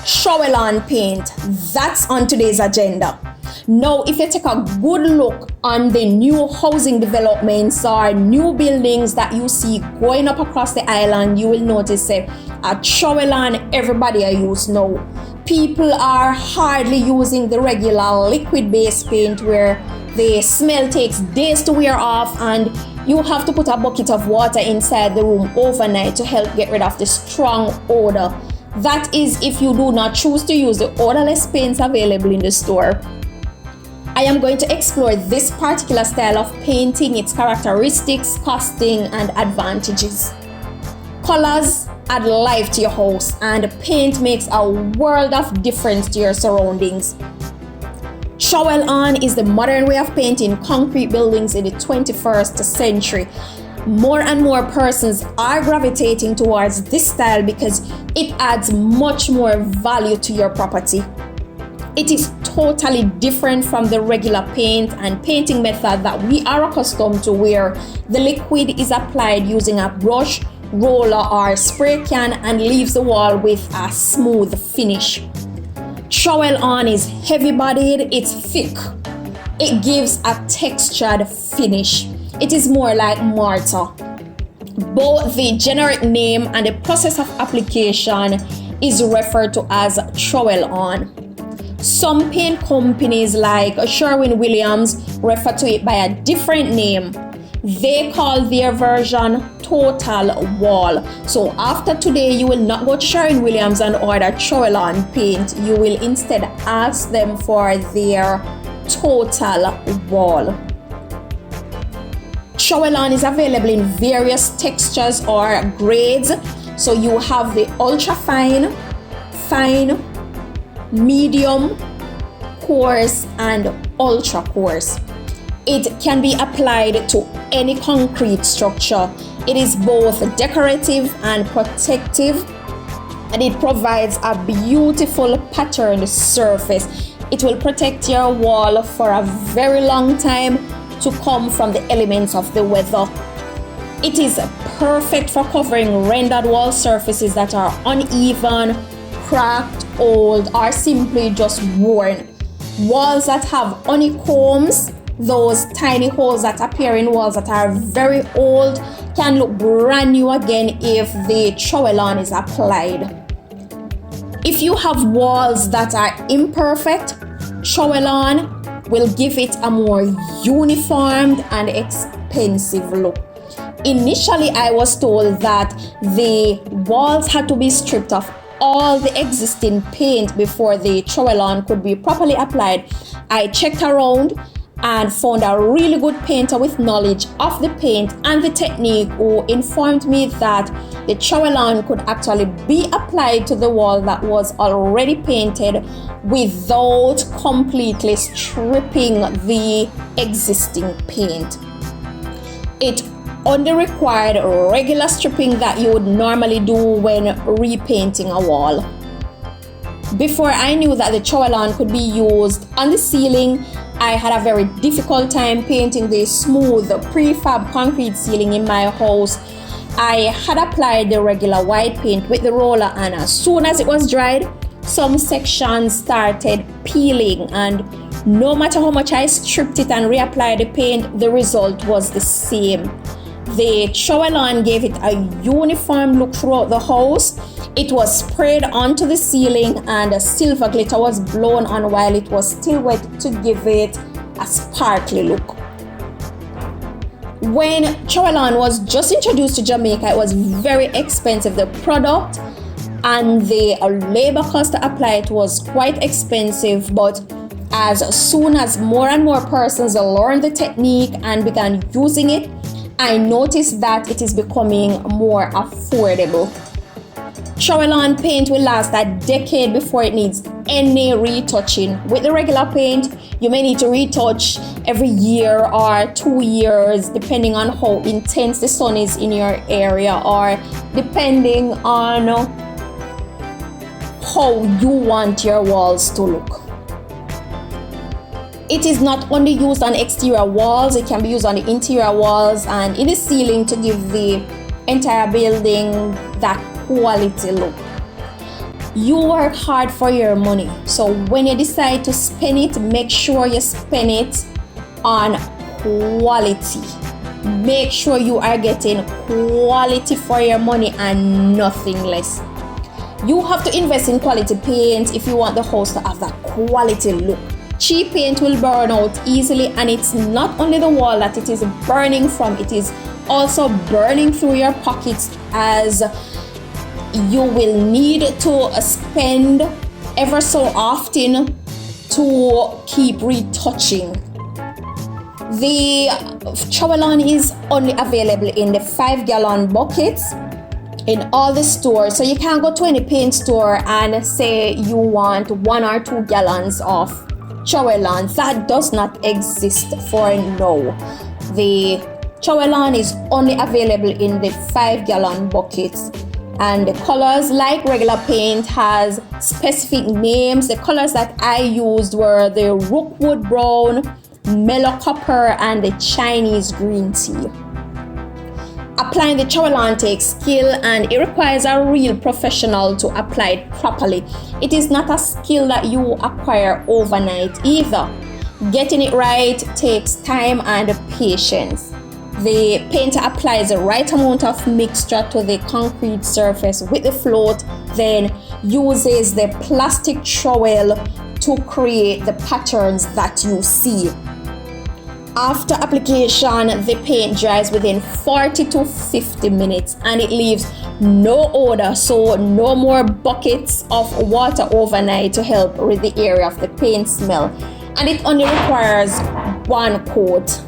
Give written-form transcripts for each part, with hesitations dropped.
Trowel-On paint, that's on today's agenda. Now, if you take a good look on the new housing developments or new buildings that you see going up across the island, you will notice a Trowel-On everybody are using now. People are hardly using the regular liquid-based paint where the smell takes days to wear off and you have to put a bucket of water inside the room overnight to help get rid of the strong odor. That is if you do not choose to use the odorless paints available in the store. I am going to explore this particular style of painting, its characteristics, costing, and advantages. Colors add life to your house, and paint makes a world of difference to your surroundings. Trowel-On is the modern way of painting concrete buildings in the 21st century. More and more persons are gravitating towards this style because it adds much more value to your property. It is totally different from the regular paint and painting method that we are accustomed to, where the liquid is applied using a brush, roller, or spray can and leaves the wall with a smooth finish. Trowel-On is heavy-bodied, it's thick. It gives a textured finish. It is more like mortar. Both the generic name and the process of application is referred to as Trowel-On. Some paint companies like Sherwin-Williams refer to it by a different name. They call their version Total Wall. So after today, you will not go to Sherwin-Williams and order Trowel-On paint. You will instead ask them for their Total Wall. Trowel-On is available in various textures or grades. So you have the ultra fine, fine, medium, coarse, and ultra coarse. It can be applied to any concrete structure. It is both decorative and protective, and it provides a beautiful patterned surface. It will protect your wall for a very long time to come from the elements of the weather. It is perfect for covering rendered wall surfaces that are uneven, cracked, old, or simply just worn. Walls that have honeycombs, those tiny holes that appear in walls that are very old, can look brand new again if the Trowel-On is applied. If you have walls that are imperfect, Trowel-On will give it a more uniformed and expensive look. Initially, I was told that the walls had to be stripped of all the existing paint before the Trowel-On could be properly applied. I checked around and found a really good painter with knowledge of the paint and the technique who informed me that the Trowel-On could actually be applied to the wall that was already painted without completely stripping the existing paint. It only required regular stripping that you would normally do when repainting a wall. Before I knew that the Trowel-On could be used on the ceiling, I had a very difficult time painting the smooth prefab concrete ceiling in my house. I had applied the regular white paint with the roller, and as soon as it was dried, some sections started peeling, and no matter how much I stripped it and reapplied the paint, the result was the same. The Trowel-On gave it a uniform look throughout the house. It was sprayed onto the ceiling and a silver glitter was blown on while it was still wet to give it a sparkly look. When Trowel-On was just introduced to Jamaica, it was very expensive. The product and the labor cost to apply it was quite expensive, but as soon as more and more persons learned the technique and began using it, I noticed that it is becoming more affordable. Trowel-On paint will last a decade before it needs any retouching. With the regular paint, you may need to retouch every year or 2 years, depending on how intense the sun is in your area or depending on how you want your walls to look. It is not only used on exterior walls, it can be used on the interior walls and in the ceiling to give the entire building that quality look. You work hard for your money, so when you decide to spend it, make sure you spend it on quality. Make sure you are getting quality for your money and nothing less. You have to invest in quality paint if you want the house to have that quality look. Cheap paint will burn out easily, and it's not only the wall that it is burning from, it is also burning through your pockets, as you will need to spend ever so often to keep retouching. The Trowel-On is only available in the 5-gallon buckets in all the stores, so you can't go to any paint store and say you want 1 or 2 gallons of Trowel-On. That does not exist for now. The Trowel-On is only available in the 5-gallon buckets, and the colors, like regular paint, has specific names. The colors that I used were the Rookwood Brown, Mellow Copper, and the Chinese Green Tea. Applying the Trowel-On takes skill, and it requires a real professional to apply it properly. It is not a skill that you acquire overnight either. Getting it right takes time and patience. The painter applies the right amount of mixture to the concrete surface with the float, then uses the plastic trowel to create the patterns that you see. After application, the paint dries within 40 to 50 minutes and it leaves no odor, so no more buckets of water overnight to help rid the area of the paint smell. And it only requires 1 coat.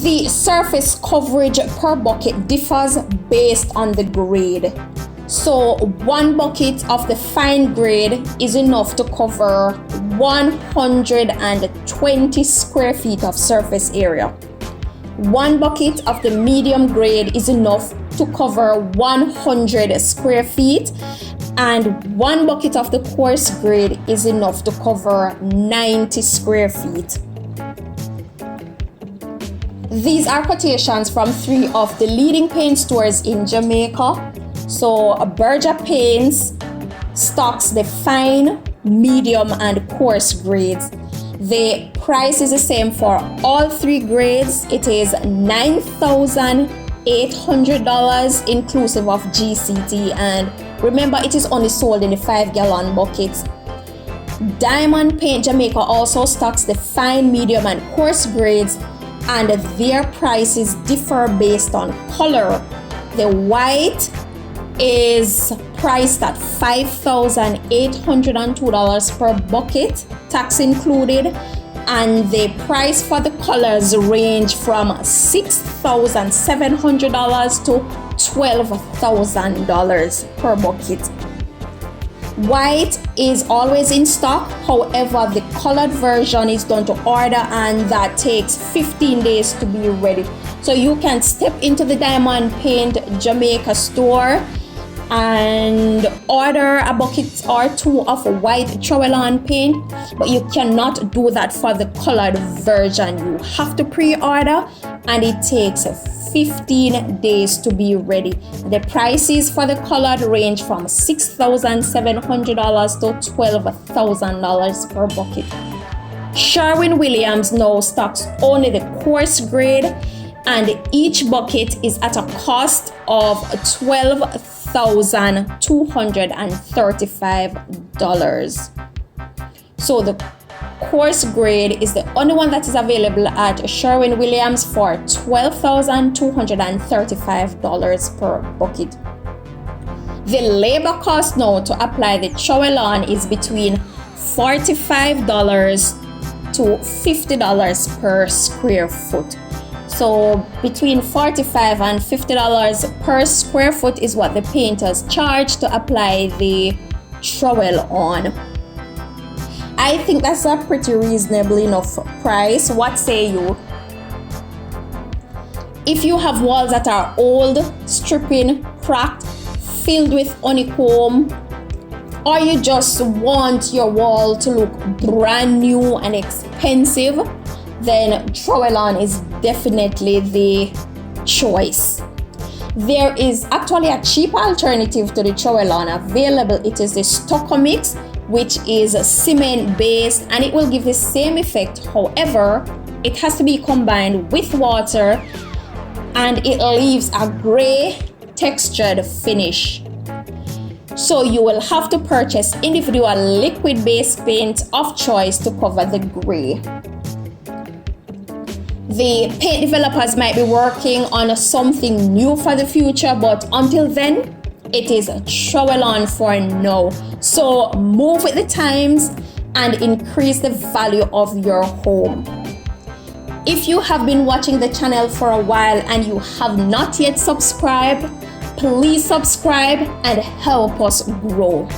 The surface coverage per bucket differs based on the grade. So 1 bucket of the fine grade is enough to cover 120 square feet of surface area. 1 bucket of the medium grade is enough to cover 100 square feet, and 1 bucket of the coarse grade is enough to cover 90 square feet. These are quotations from 3 of the leading paint stores in Jamaica. So Berger Paints stocks the fine, medium, and coarse grades. The price is the same for all 3 grades. It is $9,800 inclusive of GCT, and remember, it is only sold in the 5-gallon buckets. Diamond Paint Jamaica also stocks the fine, medium, and coarse grades, and their prices differ based on color. The white is priced at $5,802 per bucket, tax included, and the price for the colors range from $6,700 to $12,000 per bucket. White is always in stock, however, the colored version is done to order, and that takes 15 days to be ready. So you can step into the Diamond Paint Jamaica store and order a bucket or 2 of white Trowel-On paint, but you cannot do that for the colored version. You have to pre-order, and it takes 15 days to be ready. The prices for the colored range from $6,700 to $12,000 per bucket. Sherwin-Williams now stocks only the coarse grade, and each bucket is at a cost of $12,235. So the coarse grade is the only one that is available at Sherwin-Williams for $12,235 per bucket. The labor cost now to apply the Trowel-On is between $45 to $50 per square foot. So between $45 and $50 per square foot is what the painters charge to apply the Trowel-On. I think that's a pretty reasonable enough price. What say you? If you have walls that are old, stripping, cracked, filled with honeycomb, or you just want your wall to look brand new and expensive, then Trowel-On is definitely the choice. There is actually a cheap alternative to the Trowel-On available. It is the Stock-O-Mix, which is cement based, and it will give the same effect. However, it has to be combined with water and it leaves a gray textured finish. So you will have to purchase individual liquid based paint of choice to cover the gray. The paint developers might be working on something new for the future, but until then, it is Trowel-On for now. So move with the times and increase the value of your home. If you have been watching the channel for a while and you have not yet subscribed, please subscribe and help us grow.